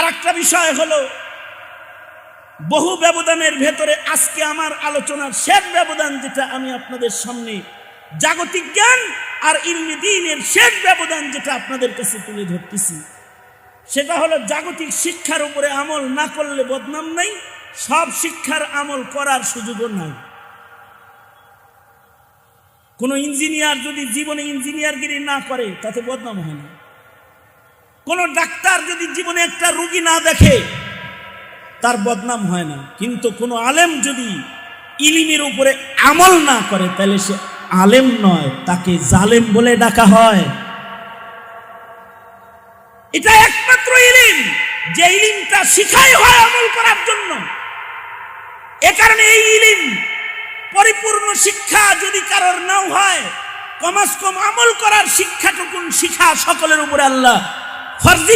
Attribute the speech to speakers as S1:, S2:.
S1: আরেকটা বিষয় হলো, বহু ব্যবধানের ভেতরে আজকে আমার আলোচনার শেষ ব্যবধান যেটা আমি আপনাদের সামনে, জাগতিক জ্ঞান আর ইলমে দ্বীনের শেষ ব্যবধান যেটা আপনাদের কাছে তুলে ধরতেছি, সেটা হলো জাগতিক শিক্ষার উপরে আমল না করলে বদনাম নাই, সব শিক্ষার আমল করার সুযোগও নাই। কোনো ইঞ্জিনিয়ার যদি জীবনে ইঞ্জিনিয়ারগিরি না করে তাতে বদনাম হয় না। কোনো ডাক্তার যদি জীবনে একটা রোগী না দেখে তার বদনাম হয় না। কিন্তু কোনো আলেম যদি ইলমের উপরে আমল না করে তাহলে সে আলেম নয়, তাকে জালেম বলে ডাকা হয়। এটা একমাত্র ইলম যে ইলমটা শিখাই হয় আমল করার জন্য। এ কারণে এই ইলম পরিপূর্ণ শিক্ষা যদি কারোর নাও হয়, কমাস কম আমল করার শিক্ষাটুকুন শিখা সকলের উপরে আল্লাহ ফরজ